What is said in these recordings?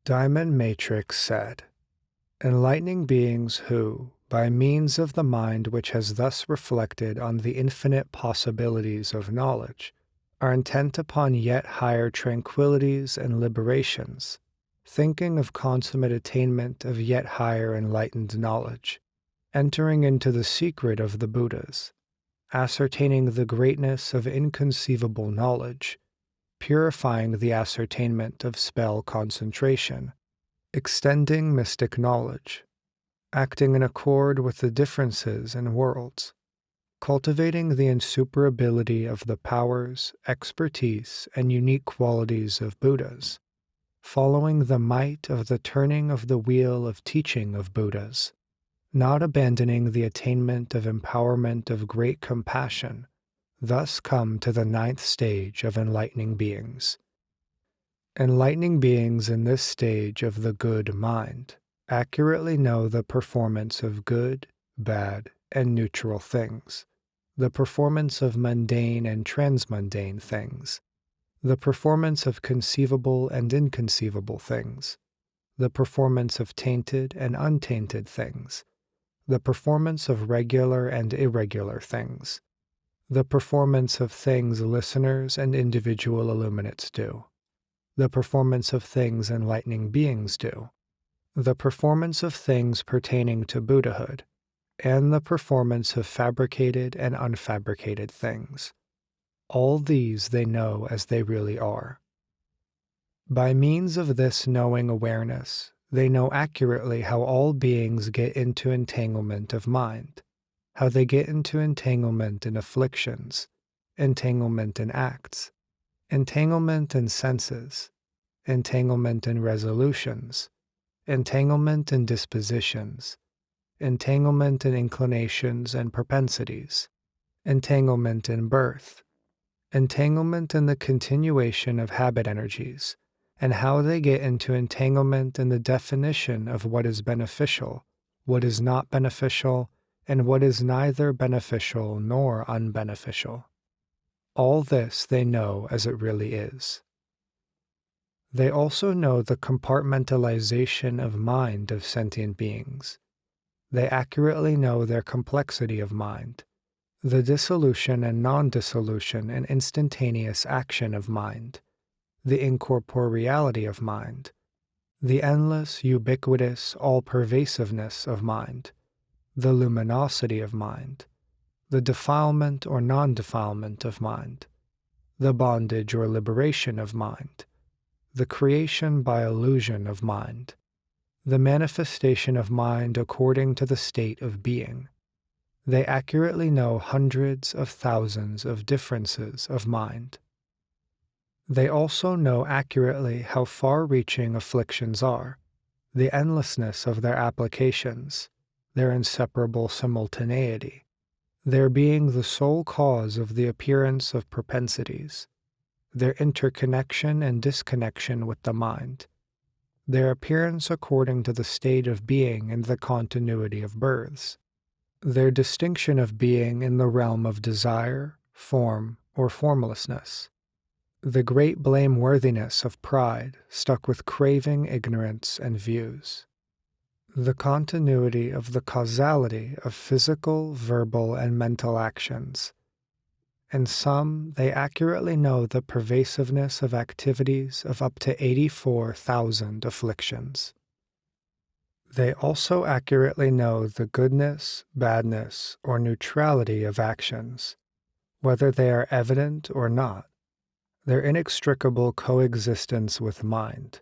Diamond Matrix said, "Enlightening beings who, by means of the mind which has thus reflected on the infinite possibilities of knowledge, are intent upon yet higher tranquillities and liberations, thinking of consummate attainment of yet higher enlightened knowledge, entering into the secret of the Buddhas, ascertaining the greatness of inconceivable knowledge, purifying the ascertainment of spell concentration, extending mystic knowledge, acting in accord with the differences in worlds, cultivating the insuperability of the powers, expertise, and unique qualities of Buddhas, following the might of the turning of the wheel of teaching of Buddhas, not abandoning the attainment of empowerment of great compassion, thus come to the ninth stage of enlightening beings. Enlightening beings in this stage of the good mind accurately know the performance of good, bad, and neutral things, the performance of mundane and transmundane things, the performance of conceivable and inconceivable things, the performance of tainted and untainted things, the performance of regular and irregular things, the performance of things listeners and individual illuminates do, the performance of things enlightening beings do, the performance of things pertaining to Buddhahood, and the performance of fabricated and unfabricated things. All these they know as they really are. By means of this knowing awareness, they know accurately how all beings get into entanglement of mind, how they get into entanglement in afflictions, entanglement in acts, entanglement in senses, entanglement in resolutions, entanglement in dispositions, entanglement in inclinations and propensities, entanglement in birth, entanglement in the continuation of habit energies, and how they get into entanglement in the definition of what is beneficial, what is not beneficial, and what is neither beneficial nor unbeneficial. All this they know as it really is. They also know the compartmentalization of mind of sentient beings. They accurately know their complexity of mind, the dissolution and non-dissolution and instantaneous action of mind, the incorporeality of mind, the endless, ubiquitous, all-pervasiveness of mind, the luminosity of mind, the defilement or non-defilement of mind, the bondage or liberation of mind, the creation by illusion of mind, the manifestation of mind according to the state of being. They accurately know hundreds of thousands of differences of mind. They also know accurately how far-reaching afflictions are, the endlessness of their applications, their inseparable simultaneity, their being the sole cause of the appearance of propensities, their interconnection and disconnection with the mind, their appearance according to the state of being in the continuity of births, their distinction of being in the realm of desire, form, or formlessness, the great blameworthiness of pride stuck with craving, ignorance, and views, the continuity of the causality of physical, verbal, and mental actions. In some, they accurately know the pervasiveness of activities of up to 84,000 afflictions. They also accurately know the goodness, badness, or neutrality of actions, whether they are evident or not, their inextricable coexistence with mind,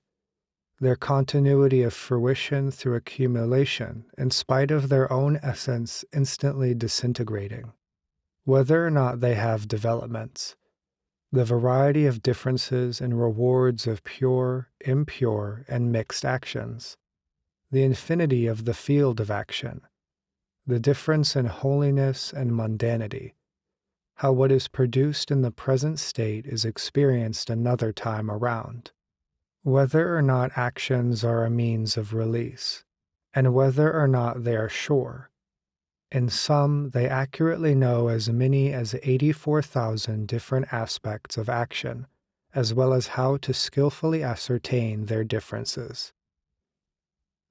their continuity of fruition through accumulation in spite of their own essence instantly disintegrating, whether or not they have developments, the variety of differences and rewards of pure, impure, and mixed actions, the infinity of the field of action, the difference in holiness and mundanity, how what is produced in the present state is experienced another time around, whether or not actions are a means of release, and whether or not they are sure. In some, they accurately know as many as 84,000 different aspects of action, as well as how to skillfully ascertain their differences.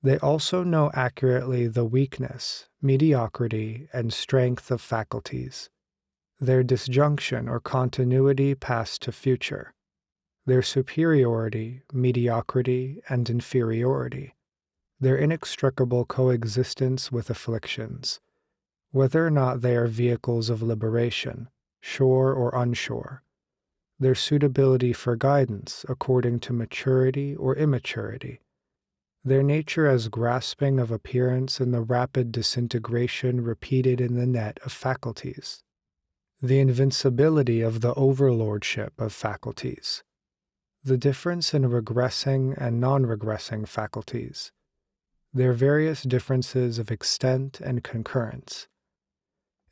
They also know accurately the weakness, mediocrity, and strength of faculties, their disjunction or continuity past to future, their superiority, mediocrity, and inferiority, their inextricable coexistence with afflictions, whether or not they are vehicles of liberation, sure or unsure, their suitability for guidance according to maturity or immaturity, their nature as grasping of appearance and the rapid disintegration repeated in the net of faculties, the invincibility of the overlordship of faculties, the difference in regressing and non-regressing faculties, their various differences of extent and concurrence.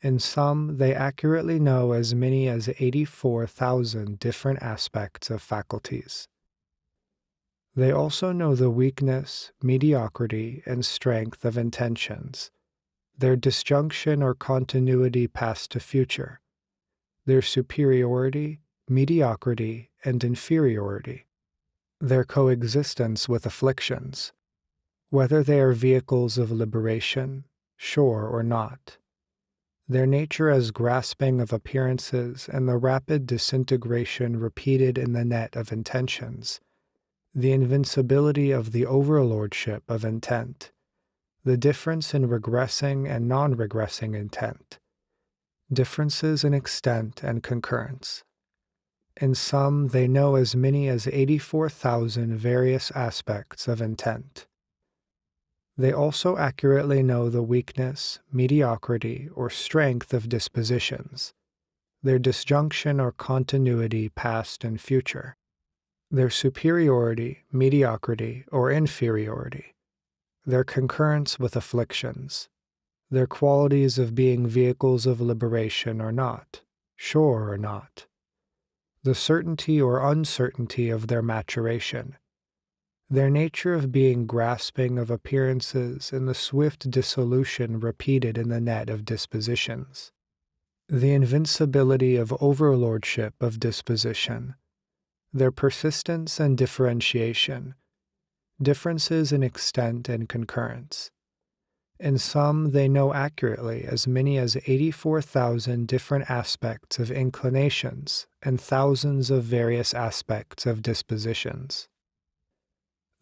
In sum, they accurately know as many as 84,000 different aspects of faculties. They also know the weakness, mediocrity, and strength of intentions, their disjunction or continuity past to future, their superiority, mediocrity, and inferiority, their coexistence with afflictions, whether they are vehicles of liberation, sure or not, their nature as grasping of appearances and the rapid disintegration repeated in the net of intentions, the invincibility of the overlordship of intent, the difference in regressing and non-regressing intent, differences in extent and concurrence. In sum, they know as many as 84,000 various aspects of intent. They also accurately know the weakness, mediocrity, or strength of dispositions, their disjunction or continuity past and future, their superiority, mediocrity, or inferiority, their concurrence with afflictions, their qualities of being vehicles of liberation or not, sure or not, the certainty or uncertainty of their maturation, their nature of being grasping of appearances and the swift dissolution repeated in the net of dispositions, the invincibility of overlordship of disposition, their persistence and differentiation, differences in extent and concurrence. In sum, they know accurately as many as 84,000 different aspects of inclinations and thousands of various aspects of dispositions.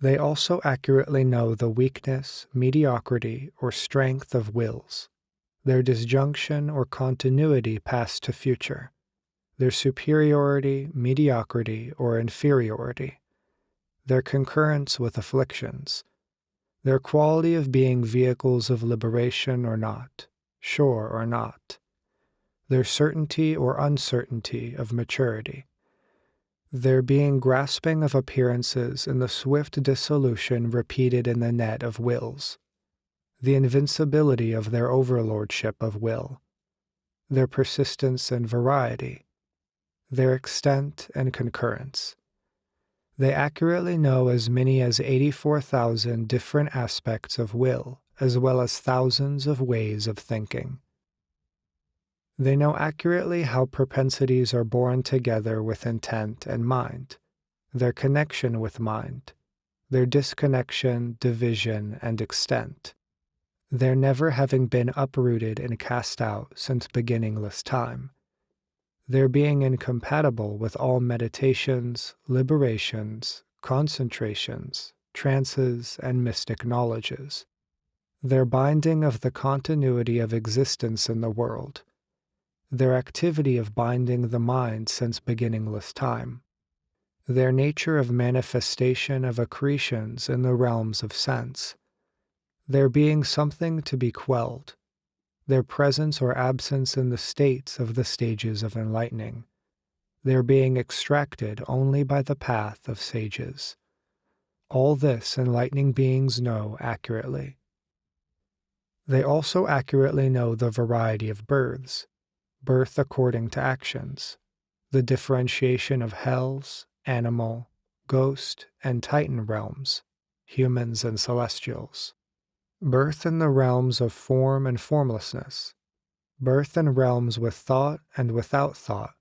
They also accurately know the weakness, mediocrity, or strength of wills, their disjunction or continuity past to future, their superiority, mediocrity, or inferiority, their concurrence with afflictions, their quality of being vehicles of liberation or not, sure or not, their certainty or uncertainty of maturity, their being grasping of appearances and the swift dissolution repeated in the net of wills, the invincibility of their overlordship of will, their persistence and variety, their extent and concurrence. They accurately know as many as 84,000 different aspects of will, as well as thousands of ways of thinking. They know accurately how propensities are born together with intent and mind, their connection with mind, their disconnection, division, and extent, their never having been uprooted and cast out since beginningless time, their being incompatible with all meditations, liberations, concentrations, trances, and mystic knowledges, their binding of the continuity of existence in the world, their activity of binding the mind since beginningless time, their nature of manifestation of accretions in the realms of sense, their being something to be quelled, their presence or absence in the states of the stages of enlightening, their being extracted only by the path of sages. All this enlightening beings know accurately. They also accurately know the variety of births, birth according to actions, the differentiation of hells, animal, ghost, and titan realms, humans and celestials, birth in the realms of form and formlessness, birth in realms with thought and without thought,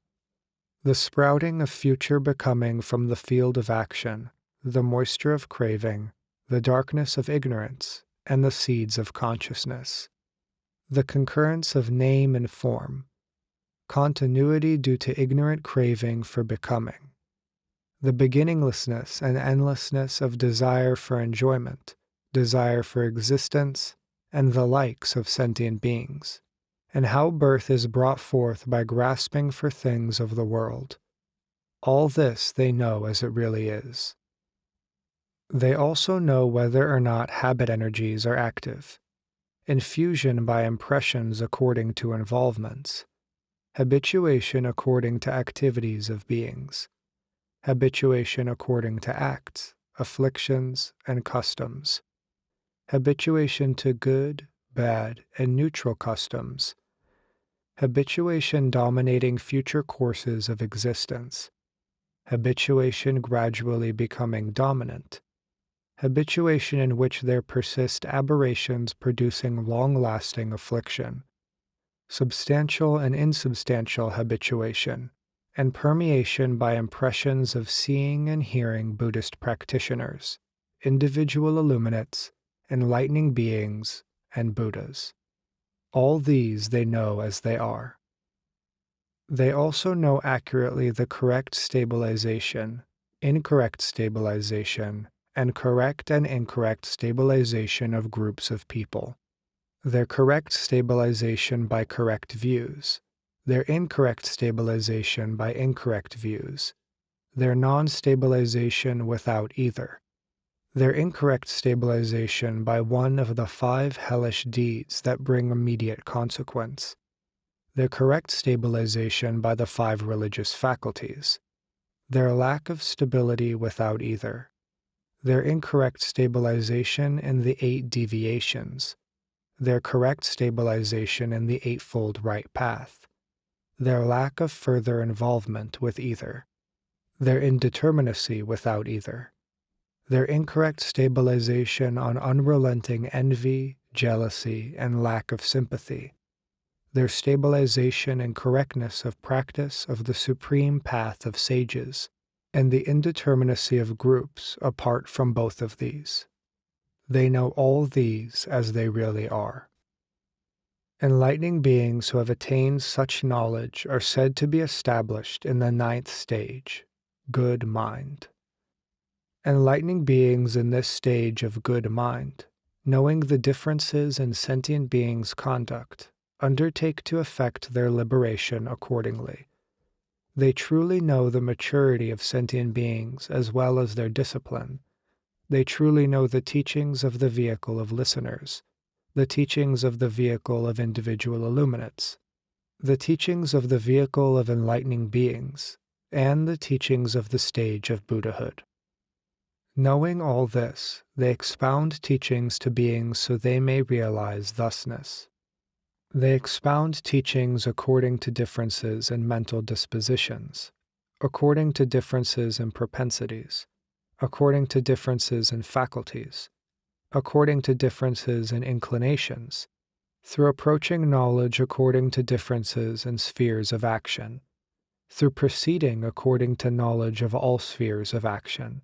the sprouting of future becoming from the field of action, the moisture of craving, the darkness of ignorance, and the seeds of consciousness, the concurrence of name and form, continuity due to ignorant craving for becoming, the beginninglessness and endlessness of desire for enjoyment, desire for existence, and the likes of sentient beings, and how birth is brought forth by grasping for things of the world. All this they know as it really is. They also know whether or not habit energies are active, infusion by impressions according to involvements, habituation according to activities of beings, habituation according to acts, afflictions, and customs, habituation to good, bad, and neutral customs, habituation dominating future courses of existence, habituation gradually becoming dominant, habituation in which there persist aberrations producing long-lasting affliction, substantial and insubstantial habituation, and permeation by impressions of seeing and hearing Buddhist practitioners, individual illuminates, enlightening beings, and Buddhas. All these they know as they are. They also know accurately the correct stabilization, incorrect stabilization, and correct and incorrect stabilization of groups of people, their correct stabilization by correct views, their incorrect stabilization by incorrect views, their non-stabilization without either, their incorrect stabilization by one of the 5 hellish deeds that bring immediate consequence, their correct stabilization by the 5 religious faculties, their lack of stability without either, their incorrect stabilization in the 8 deviations, their correct stabilization in the Eightfold Right Path, their lack of further involvement with either, their indeterminacy without either, their incorrect stabilization on unrelenting envy, jealousy, and lack of sympathy, their stabilization and correctness of practice of the supreme path of sages, and the indeterminacy of groups apart from both of these. They know all these as they really are. Enlightening beings who have attained such knowledge are said to be established in the 9th stage, good mind. Enlightening beings in this stage of good mind, knowing the differences in sentient beings' conduct, undertake to effect their liberation accordingly. They truly know the maturity of sentient beings as well as their discipline. They truly know the teachings of the vehicle of listeners, the teachings of the vehicle of individual illuminates, the teachings of the vehicle of enlightening beings, and the teachings of the stage of Buddhahood. Knowing all this, they expound teachings to beings so they may realize thusness. They expound teachings according to differences in mental dispositions, according to differences in propensities, according to differences in faculties, according to differences in inclinations, through approaching knowledge according to differences in spheres of action, through proceeding according to knowledge of all spheres of action,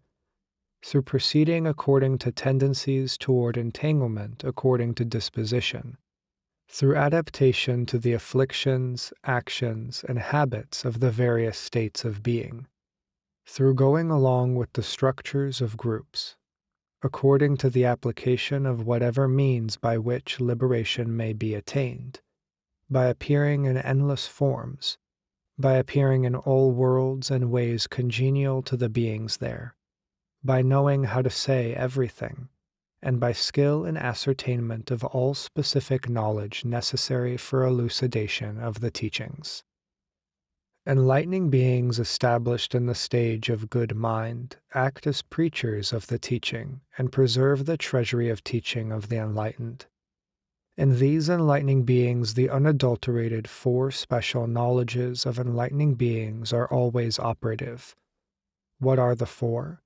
through proceeding according to tendencies toward entanglement according to disposition, through adaptation to the afflictions, actions, and habits of the various states of being, through going along with the structures of groups, according to the application of whatever means by which liberation may be attained, by appearing in endless forms, by appearing in all worlds and ways congenial to the beings there, by knowing how to say everything, and by skill in ascertainment of all specific knowledge necessary for elucidation of the teachings. Enlightening beings established in the stage of good mind act as preachers of the teaching and preserve the treasury of teaching of the enlightened. In these enlightening beings, the unadulterated 4 special knowledges of enlightening beings are always operative. What are the 4?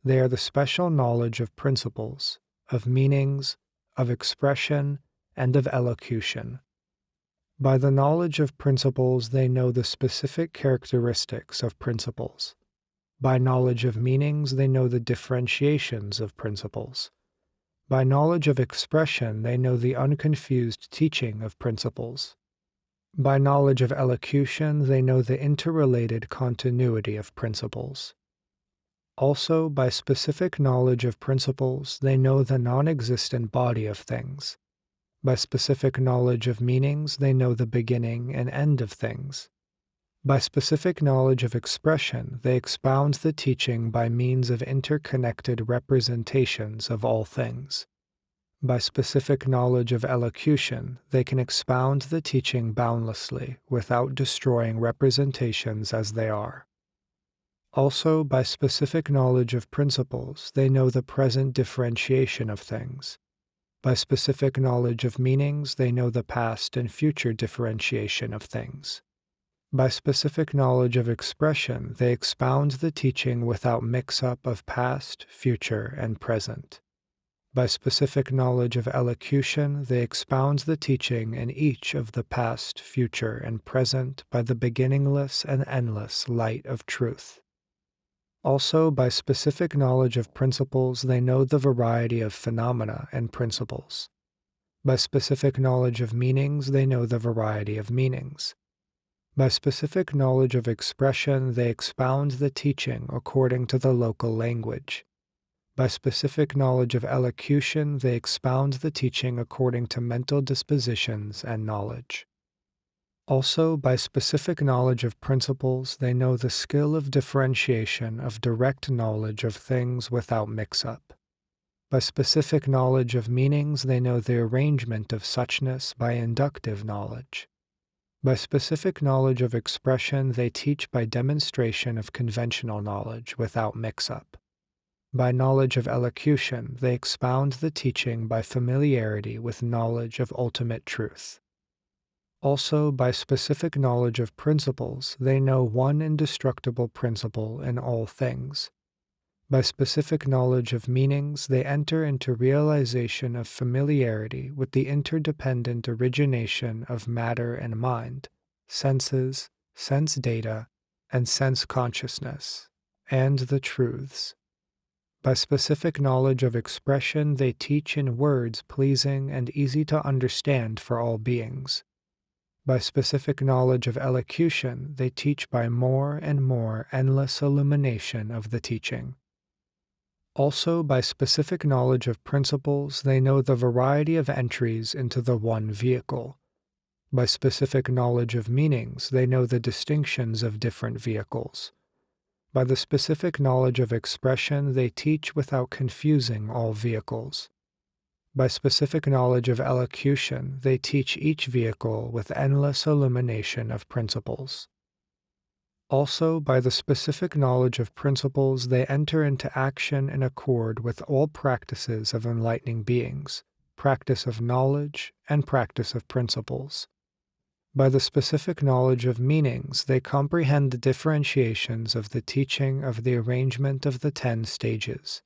They are the special knowledge of principles, of meanings, of expression, and of elocution. By the knowledge of principles, they know the specific characteristics of principles. By knowledge of meanings, they know the differentiations of principles. By knowledge of expression, they know the unconfused teaching of principles. By knowledge of elocution, they know the interrelated continuity of principles. Also, by specific knowledge of principles, they know the non-existent body of things. By specific knowledge of meanings, they know the beginning and end of things. By specific knowledge of expression, they expound the teaching by means of interconnected representations of all things. By specific knowledge of elocution, they can expound the teaching boundlessly without destroying representations as they are. Also, by specific knowledge of principles, they know the present differentiation of things. By specific knowledge of meanings, they know the past and future differentiation of things. By specific knowledge of expression, they expound the teaching without mix-up of past, future, and present. By specific knowledge of elocution, they expound the teaching in each of the past, future, and present by the beginningless and endless light of truth. Also, by specific knowledge of principles, they know the variety of phenomena and principles. By specific knowledge of meanings, they know the variety of meanings. By specific knowledge of expression, they expound the teaching according to the local language. By specific knowledge of elocution, they expound the teaching according to mental dispositions and knowledge. Also, by specific knowledge of principles, they know the skill of differentiation of direct knowledge of things without mix-up. By specific knowledge of meanings, they know the arrangement of suchness by inductive knowledge. By specific knowledge of expression, they teach by demonstration of conventional knowledge without mix-up. By knowledge of elocution, they expound the teaching by familiarity with knowledge of ultimate truth. Also, by specific knowledge of principles, they know one indestructible principle in all things. By specific knowledge of meanings, they enter into realization of familiarity with the interdependent origination of matter and mind, senses, sense data, and sense consciousness, and the truths. By specific knowledge of expression, they teach in words pleasing and easy to understand for all beings. By specific knowledge of elocution, they teach by more and more endless illumination of the teaching. Also, by specific knowledge of principles, they know the variety of entries into the one vehicle. By specific knowledge of meanings, they know the distinctions of different vehicles. By the specific knowledge of expression, they teach without confusing all vehicles. By specific knowledge of elocution, they teach each vehicle with endless illumination of principles. Also, by the specific knowledge of principles, they enter into action in accord with all practices of enlightening beings, practice of knowledge, and practice of principles. By the specific knowledge of meanings, they comprehend the differentiations of the teaching of the arrangement of the 10 stages.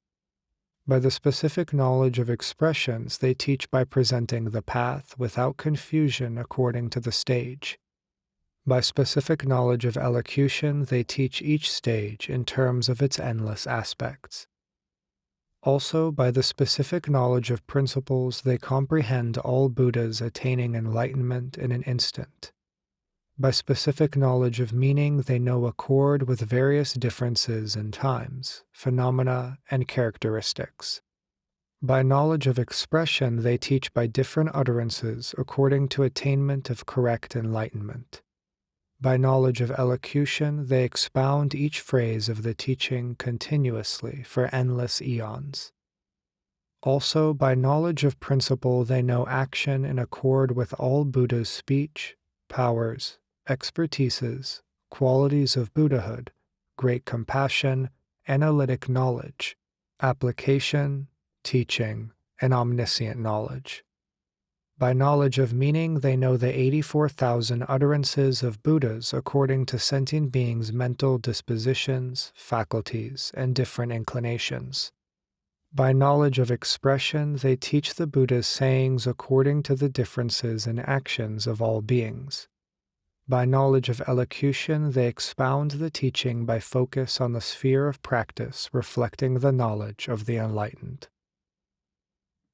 By the specific knowledge of expressions, they teach by presenting the path without confusion according to the stage. By specific knowledge of elocution, they teach each stage in terms of its endless aspects. Also, by the specific knowledge of principles, they comprehend all Buddhas attaining enlightenment in an instant. By specific knowledge of meaning, they know accord with various differences in times, phenomena, and characteristics. By knowledge of expression, they teach by different utterances according to attainment of correct enlightenment. By knowledge of elocution, they expound each phrase of the teaching continuously for endless eons. Also, by knowledge of principle, they know action in accord with all Buddha's speech, powers, expertises, qualities of Buddhahood, great compassion, analytic knowledge, application, teaching, and omniscient knowledge. By knowledge of meaning, they know the 84,000 utterances of Buddhas according to sentient beings' mental dispositions, faculties, and different inclinations. By knowledge of expression, they teach the Buddha's sayings according to the differences in actions of all beings. By knowledge of elocution, they expound the teaching by focus on the sphere of practice reflecting the knowledge of the enlightened.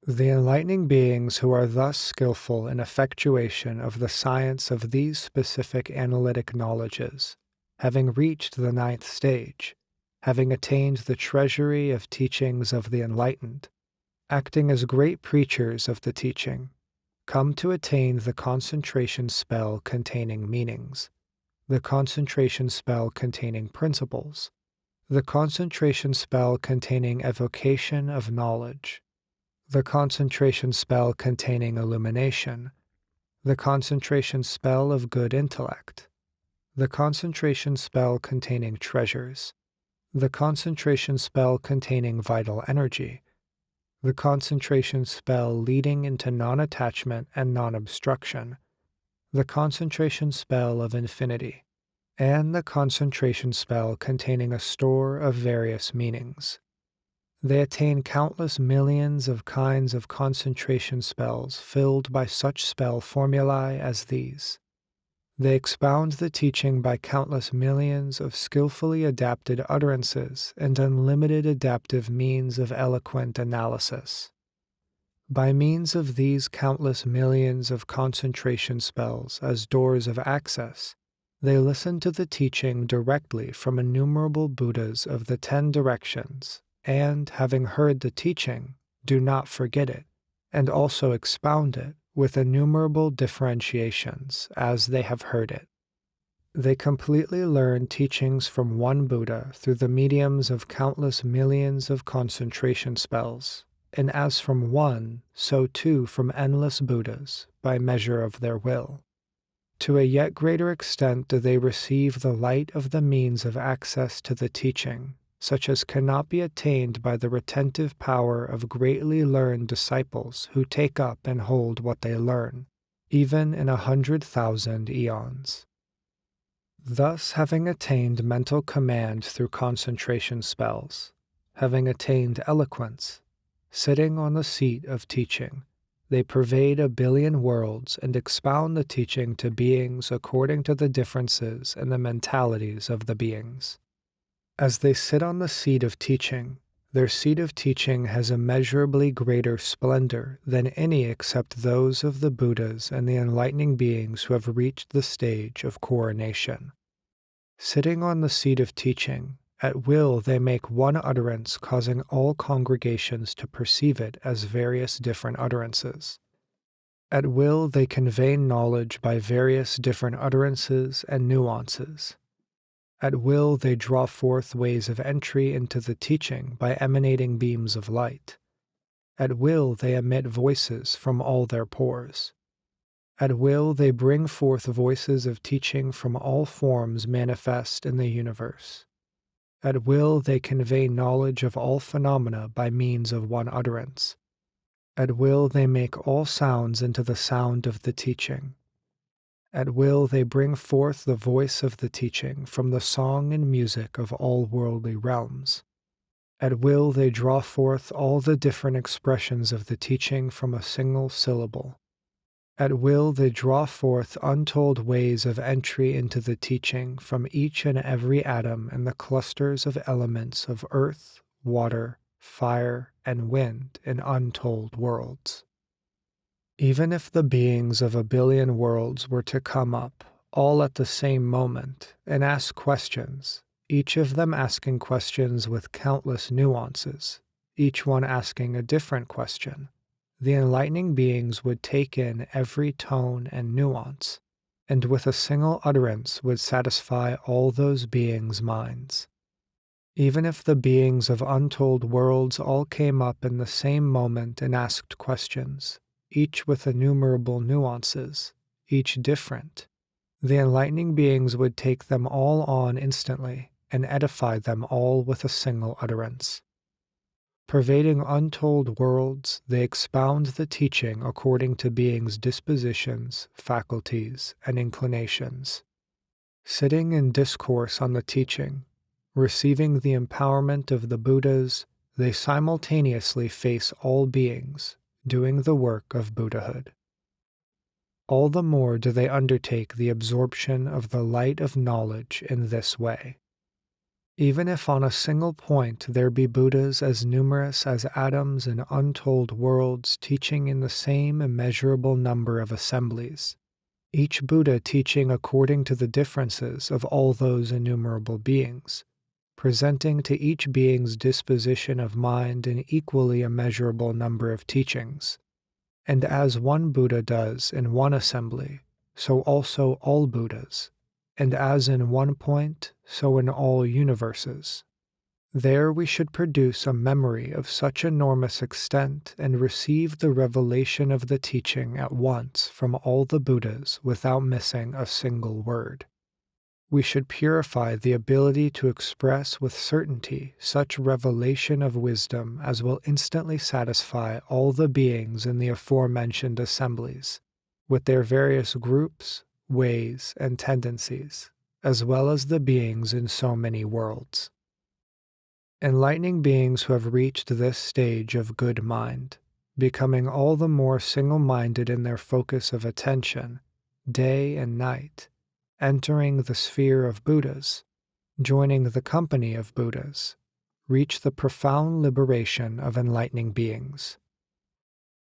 The enlightening beings who are thus skillful in effectuation of the science of these specific analytic knowledges, having reached the 9th stage, having attained the treasury of teachings of the enlightened, acting as great preachers of the teaching, come to attain the concentration spell containing meanings, the concentration spell containing principles, the concentration spell containing evocation of knowledge, the concentration spell containing illumination, the concentration spell of good intellect, the concentration spell containing treasures, the concentration spell containing vital energy, the concentration spell leading into non-attachment and non-obstruction, the concentration spell of infinity, and the concentration spell containing a store of various meanings. They attain countless millions of kinds of concentration spells filled by such spell formulae as these. They expound the teaching by countless millions of skillfully adapted utterances and unlimited adaptive means of eloquent analysis. By means of these countless millions of concentration spells as doors of access, they listen to the teaching directly from innumerable Buddhas of the 10 directions, and, having heard the teaching, do not forget it, and also expound it with innumerable differentiations as they have heard it. They completely learn teachings from one Buddha through the mediums of countless millions of concentration spells, and as from one, so too from endless Buddhas, by measure of their will. To a yet greater extent do they receive the light of the means of access to the teaching, such as cannot be attained by the retentive power of greatly learned disciples who take up and hold what they learn, even in 100,000 eons. Thus, having attained mental command through concentration spells, having attained eloquence, sitting on the seat of teaching, they pervade 1 billion worlds and expound the teaching to beings according to the differences in the mentalities of the beings. As they sit on the seat of teaching, their seat of teaching has immeasurably greater splendor than any except those of the Buddhas and the enlightening beings who have reached the stage of coronation. Sitting on the seat of teaching, at will they make one utterance causing all congregations to perceive it as various different utterances. At will they convey knowledge by various different utterances and nuances. At will they draw forth ways of entry into the teaching by emanating beams of light. At will they emit voices from all their pores. At will they bring forth voices of teaching from all forms manifest in the universe. At will they convey knowledge of all phenomena by means of one utterance. At will they make all sounds into the sound of the teaching. At will they bring forth the voice of the teaching from the song and music of all worldly realms. At will they draw forth all the different expressions of the teaching from a single syllable. At will they draw forth untold ways of entry into the teaching from each and every atom and the clusters of elements of earth, water, fire, and wind in untold worlds. Even if the beings of 1 billion worlds were to come up, all at the same moment, and ask questions, each of them asking questions with countless nuances, each one asking a different question, the enlightening beings would take in every tone and nuance, and with a single utterance would satisfy all those beings' minds. Even if the beings of untold worlds all came up in the same moment and asked questions, each with innumerable nuances, each different, the enlightening beings would take them all on instantly and edify them all with a single utterance. Pervading untold worlds, they expound the teaching according to beings' dispositions, faculties, and inclinations. Sitting in discourse on the teaching, receiving the empowerment of the Buddhas, they simultaneously face all beings, doing the work of Buddhahood. All the more do they undertake the absorption of the light of knowledge in this way. Even if on a single point there be Buddhas as numerous as atoms in untold worlds teaching in the same immeasurable number of assemblies, each Buddha teaching according to the differences of all those innumerable beings, presenting to each being's disposition of mind an equally immeasurable number of teachings. And as one Buddha does in one assembly, so also all Buddhas, and as in one point, so in all universes. There we should produce a memory of such enormous extent and receive the revelation of the teaching at once from all the Buddhas without missing a single word. We should purify the ability to express with certainty such revelation of wisdom as will instantly satisfy all the beings in the aforementioned assemblies, with their various groups, ways, and tendencies, as well as the beings in so many worlds. Enlightening beings who have reached this stage of good mind, becoming all the more single-minded in their focus of attention, day and night, entering the sphere of Buddhas, joining the company of Buddhas, reach the profound liberation of enlightening beings.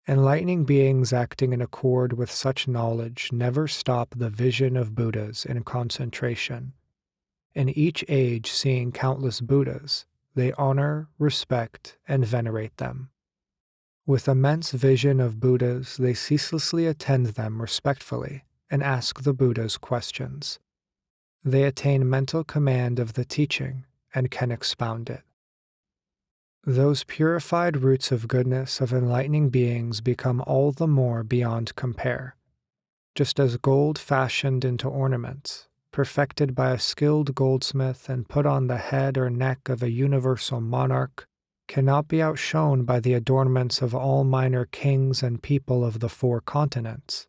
Enlightening beings acting in accord with such knowledge never stop the vision of Buddhas in concentration. In each age seeing countless Buddhas, they honor, respect, and venerate them. With immense vision of Buddhas, they ceaselessly attend them respectfully and ask the Buddhas questions. They attain mental command of the teaching and can expound it. Those purified roots of goodness of enlightening beings become all the more beyond compare. Just as gold fashioned into ornaments, perfected by a skilled goldsmith and put on the head or neck of a universal monarch, cannot be outshone by the adornments of all minor kings and people of the 4 continents.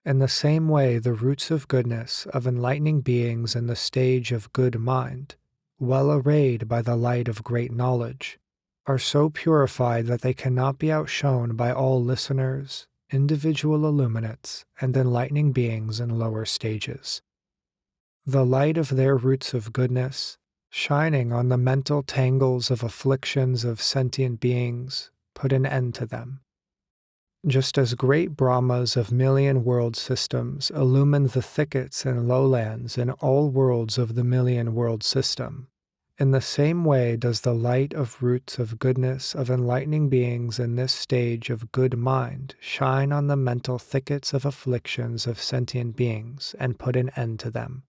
In the same way, the roots of goodness of enlightening beings in the stage of good mind, well arrayed by the light of great knowledge, are so purified that they cannot be outshone by all listeners, individual illuminates, and enlightening beings in lower stages. The light of their roots of goodness, shining on the mental tangles of afflictions of sentient beings, put an end to them. Just as great Brahmas of million world systems illumine the thickets and lowlands in all worlds of the million world system, in the same way does the light of roots of goodness of enlightening beings in this stage of good mind shine on the mental thickets of afflictions of sentient beings and put an end to them.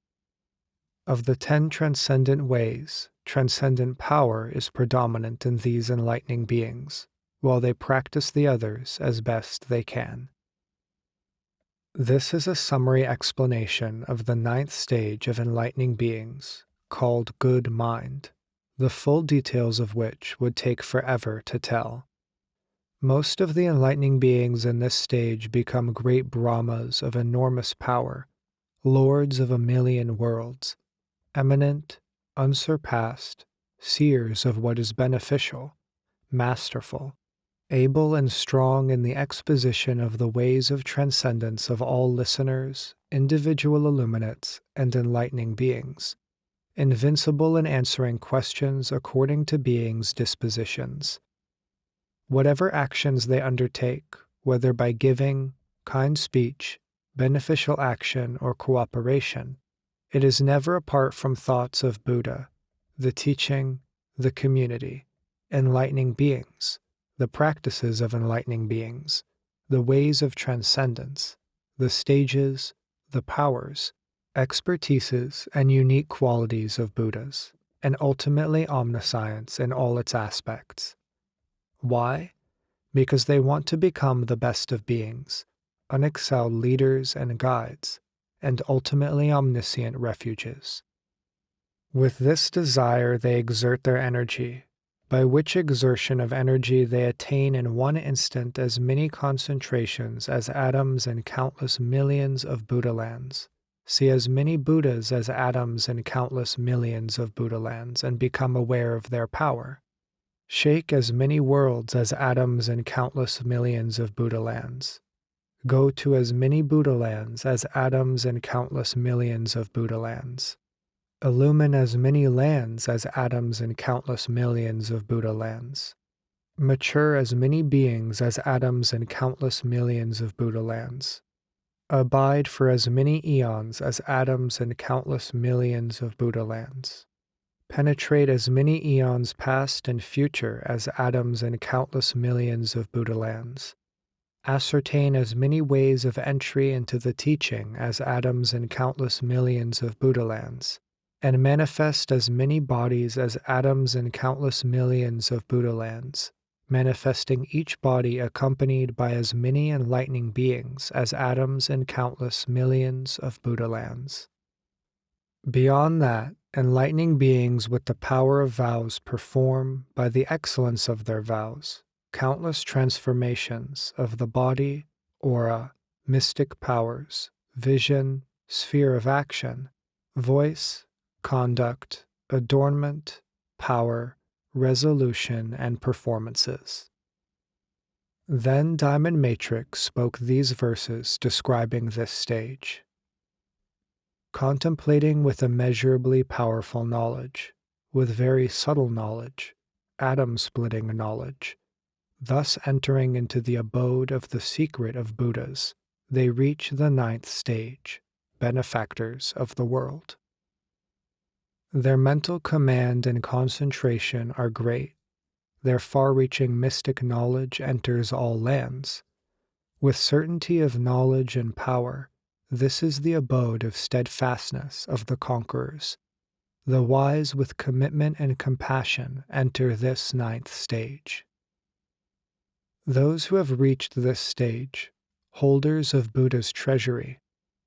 Of the 10 transcendent ways, transcendent power is predominant in these enlightening beings, while they practice the others as best they can. This is a summary explanation of the 9th stage of enlightening beings, called good mind, the full details of which would take forever to tell. Most of the enlightening beings in this stage become great Brahmas of enormous power, lords of a million worlds, eminent, unsurpassed, seers of what is beneficial, masterful, able and strong in the exposition of the ways of transcendence of all listeners, individual illuminates, and enlightening beings, invincible in answering questions according to beings' dispositions. Whatever actions they undertake, whether by giving, kind speech, beneficial action, or cooperation, it is never apart from thoughts of Buddha, the teaching, the community, enlightening beings, the practices of enlightening beings, the ways of transcendence, the stages, the powers, expertises, and unique qualities of Buddhas, and ultimately omniscience in all its aspects. Why? Because they want to become the best of beings, unexcelled leaders and guides, and ultimately omniscient refuges. With this desire they exert their energy, by which exertion of energy they attain in one instant as many concentrations as atoms in countless millions of Buddhalands, see as many Buddhas as atoms in countless millions of Buddhalands, and become aware of their power. Shake as many worlds as atoms in countless millions of Buddha lands. Go to as many Buddha lands as atoms in countless millions of Buddha lands. Illumine as many lands as atoms in countless millions of Buddha lands. Mature as many beings as atoms in countless millions of Buddha lands. Abide for as many eons as atoms in countless millions of Buddha lands. Penetrate as many eons past and future as atoms in countless millions of Buddha lands. Ascertain as many ways of entry into the teaching as atoms in countless millions of Buddha lands, and manifest as many bodies as atoms in countless millions of Buddha lands, manifesting each body accompanied by as many enlightening beings as atoms in countless millions of Buddha lands. Beyond that, enlightening beings with the power of vows perform, by the excellence of their vows, countless transformations of the body, aura, mystic powers, vision, sphere of action, voice, conduct, adornment, power, resolution, and performances. Then Diamond Matrix spoke these verses describing this stage. Contemplating with immeasurably powerful knowledge, with very subtle knowledge, atom-splitting knowledge, thus entering into the abode of the secret of Buddhas, they reach the 9th stage, benefactors of the world. Their mental command and concentration are great. Their far-reaching mystic knowledge enters all lands. With certainty of knowledge and power, this is the abode of steadfastness of the conquerors. The wise with commitment and compassion enter this 9th stage. Those who have reached this stage, holders of Buddha's treasury,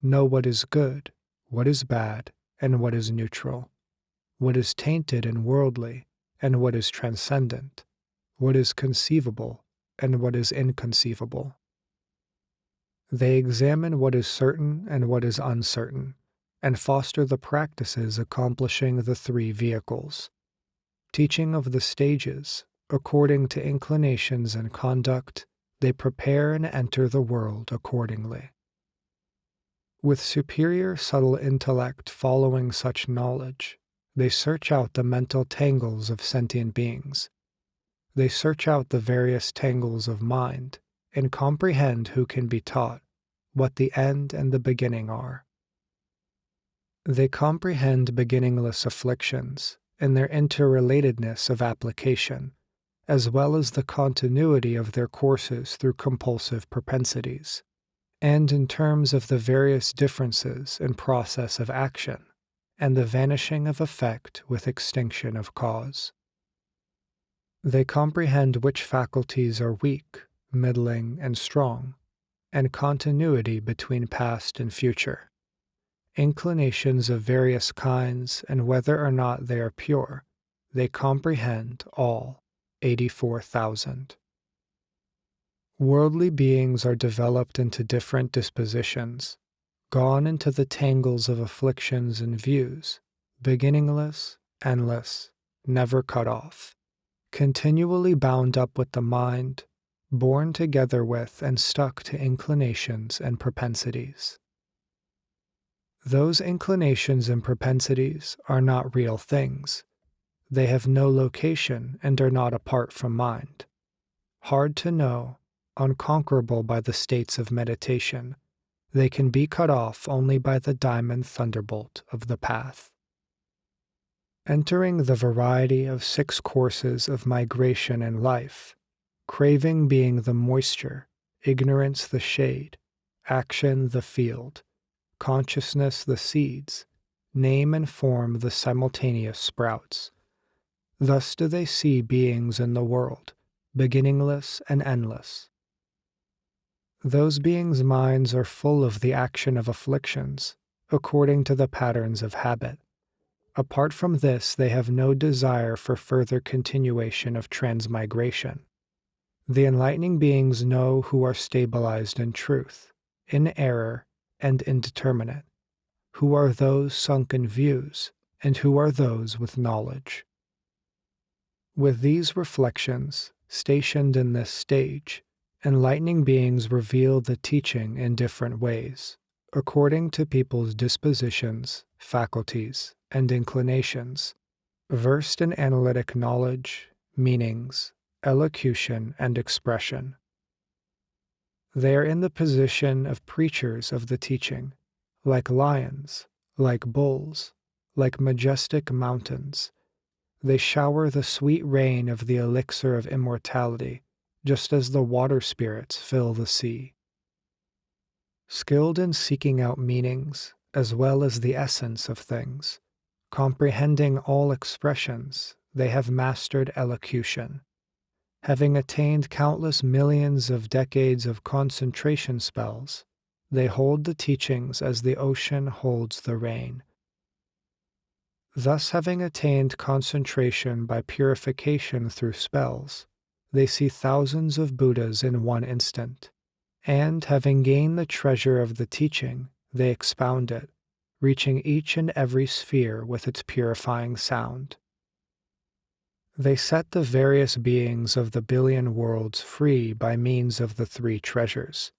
know what is good, what is bad, and what is neutral, what is tainted and worldly, and what is transcendent, what is conceivable, and what is inconceivable. They examine what is certain and what is uncertain, and foster the practices accomplishing the 3 vehicles. Teaching of the stages, according to inclinations and conduct, they prepare and enter the world accordingly. With superior subtle intellect following such knowledge, they search out the mental tangles of sentient beings. They search out the various tangles of mind, and comprehend who can be taught, what the end and the beginning are. They comprehend beginningless afflictions and their interrelatedness of application, as well as the continuity of their courses through compulsive propensities, and in terms of the various differences in process of action, and the vanishing of effect with extinction of cause. They comprehend which faculties are weak, middling, and strong, and continuity between past and future, inclinations of various kinds, and whether or not they are pure. They comprehend all 84,000. Worldly beings are developed into different dispositions, gone into the tangles of afflictions and views, beginningless, endless, never cut off, continually bound up with the mind, born together with and stuck to inclinations and propensities. Those inclinations and propensities are not real things. They have no location and are not apart from mind. Hard to know, unconquerable by the states of meditation, they can be cut off only by the diamond thunderbolt of the path. Entering the variety of 6 courses of migration in life, craving being the moisture, ignorance the shade, action the field, consciousness the seeds, name and form the simultaneous sprouts. Thus do they see beings in the world, beginningless and endless. Those beings' minds are full of the action of afflictions, according to the patterns of habit. Apart from this, they have no desire for further continuation of transmigration. The enlightening beings know who are stabilized in truth, in error, and indeterminate, who are those sunk in views, and who are those with knowledge. With these reflections stationed in this stage, enlightening beings reveal the teaching in different ways, according to people's dispositions, faculties, and inclinations, versed in analytic knowledge, meanings, elocution, and expression. They are in the position of preachers of the teaching, like lions, like bulls, like majestic mountains. They shower the sweet rain of the elixir of immortality, just as the water spirits fill the sea. Skilled in seeking out meanings, as well as the essence of things, comprehending all expressions, they have mastered elocution. Having attained countless millions of decades of concentration spells, they hold the teachings as the ocean holds the rain. Thus, having attained concentration by purification through spells, they see thousands of Buddhas in one instant, and having gained the treasure of the teaching, they expound it, reaching each and every sphere with its purifying sound. They set the various beings of the billion worlds free by means of the three treasures,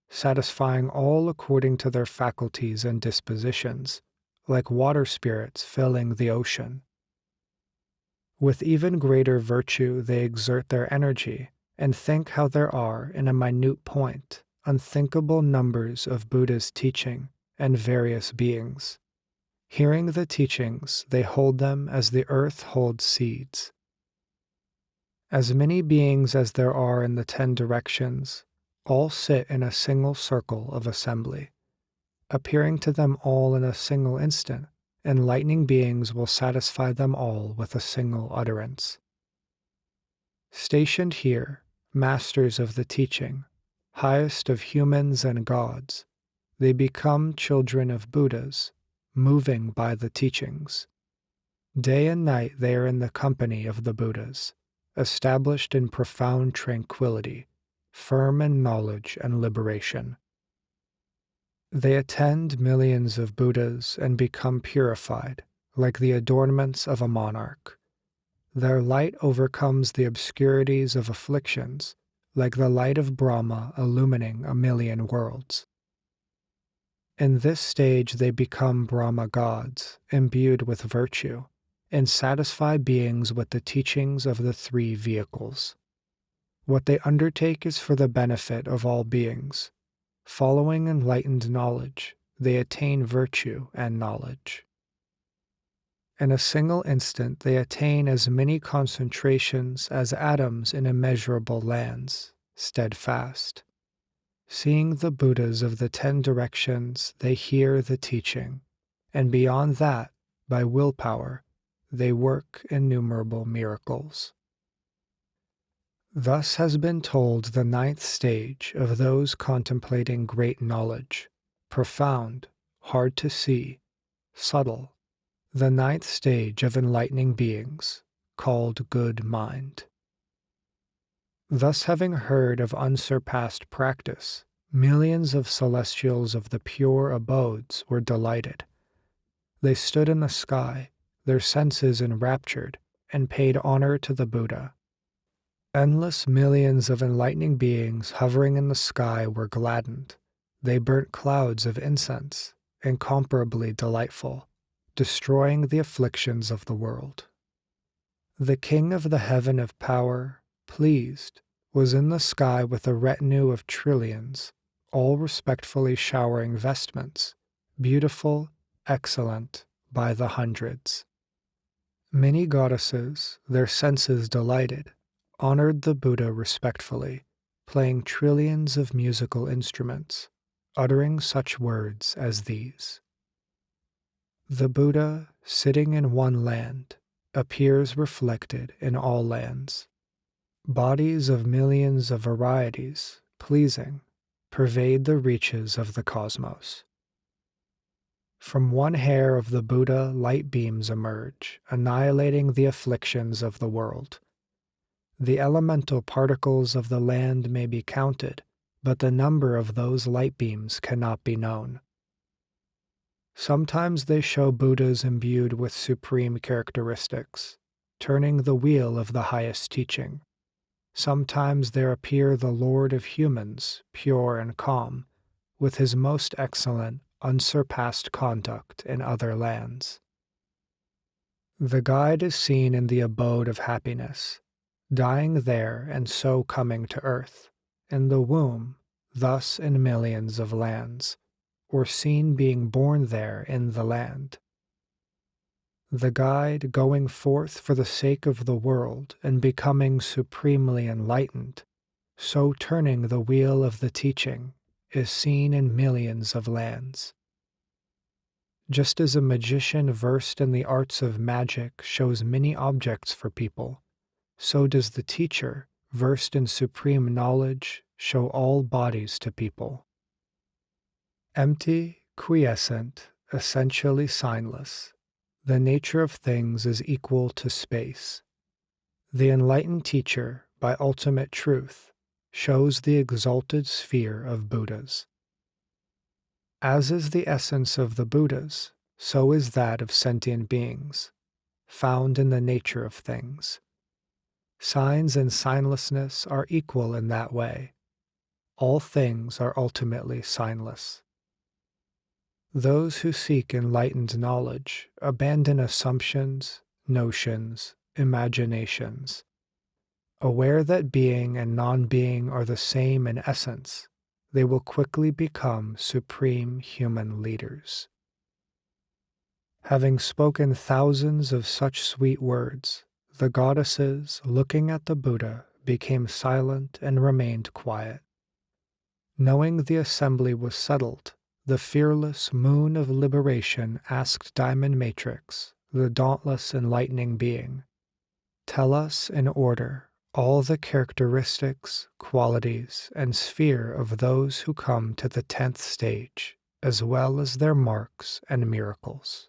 satisfying all according to their faculties and dispositions, like water spirits filling the ocean. With even greater virtue they exert their energy, and think how there are, in a minute point, unthinkable numbers of Buddha's teaching and various beings. Hearing the teachings, they hold them as the earth holds seeds. As many beings as there are in the 10 directions, all sit in a single circle of assembly. Appearing to them all in a single instant, enlightening beings will satisfy them all with a single utterance. Stationed here, masters of the teaching, highest of humans and gods, they become children of Buddhas, moving by the teachings. Day and night they are in the company of the Buddhas, established in profound tranquility, firm in knowledge and liberation. They attend millions of Buddhas and become purified, like the adornments of a monarch. Their light overcomes the obscurities of afflictions, like the light of Brahma illumining a million worlds. In this stage they become Brahma gods, imbued with virtue, and satisfy beings with the teachings of the three vehicles. What they undertake is for the benefit of all beings. Following enlightened knowledge, they attain virtue and knowledge. In a single instant they attain as many concentrations as atoms in immeasurable lands, steadfast. Seeing the Buddhas of the 10 directions, they hear the teaching, and beyond that, by willpower, they work innumerable miracles. Thus has been told the 9th stage of those contemplating great knowledge, profound, hard to see, subtle, the 9th stage of enlightening beings, called good mind. Thus having heard of unsurpassed practice, millions of celestials of the pure abodes were delighted. They stood in the sky, their senses enraptured, and paid honor to the Buddha. Endless millions of enlightening beings hovering in the sky were gladdened. They burnt clouds of incense, incomparably delightful, destroying the afflictions of the world. The king of the heaven of power, pleased, was in the sky with a retinue of trillions, all respectfully showering vestments, beautiful, excellent, by the hundreds. Many goddesses, their senses delighted, honored the Buddha respectfully, playing trillions of musical instruments, uttering such words as these. The Buddha, sitting in one land, appears reflected in all lands. Bodies of millions of varieties, pleasing, pervade the reaches of the cosmos. From one hair of the Buddha light beams emerge, annihilating the afflictions of the world. The elemental particles of the land may be counted, but the number of those light beams cannot be known. Sometimes they show Buddhas imbued with supreme characteristics, turning the wheel of the highest teaching. Sometimes there appear the Lord of humans, pure and calm, with his most excellent, unsurpassed conduct in other lands. The guide is seen in the abode of happiness, dying there and so coming to earth, in the womb, thus in millions of lands, or seen being born there in the land. The guide going forth for the sake of the world and becoming supremely enlightened, so turning the wheel of the teaching, is seen in millions of lands. Just as a magician versed in the arts of magic shows many objects for people, so does the teacher versed in supreme knowledge show all bodies to people. Empty, quiescent, essentially signless, the nature of things is equal to space. The enlightened teacher, by ultimate truth, shows the exalted sphere of Buddhas. As is the essence of the Buddhas, so is that of sentient beings, found in the nature of things. Signs and signlessness are equal in that way. All things are ultimately signless. Those who seek enlightened knowledge abandon assumptions, notions, imaginations. Aware that being and non-being are the same in essence, they will quickly become supreme human leaders. Having spoken thousands of such sweet words, the goddesses, looking at the Buddha, became silent and remained quiet. Knowing the assembly was settled, the fearless moon of liberation asked Diamond Matrix, the dauntless enlightening being, "Tell us in order all the characteristics, qualities, and sphere of those who come to the 10th stage, as well as their marks and miracles."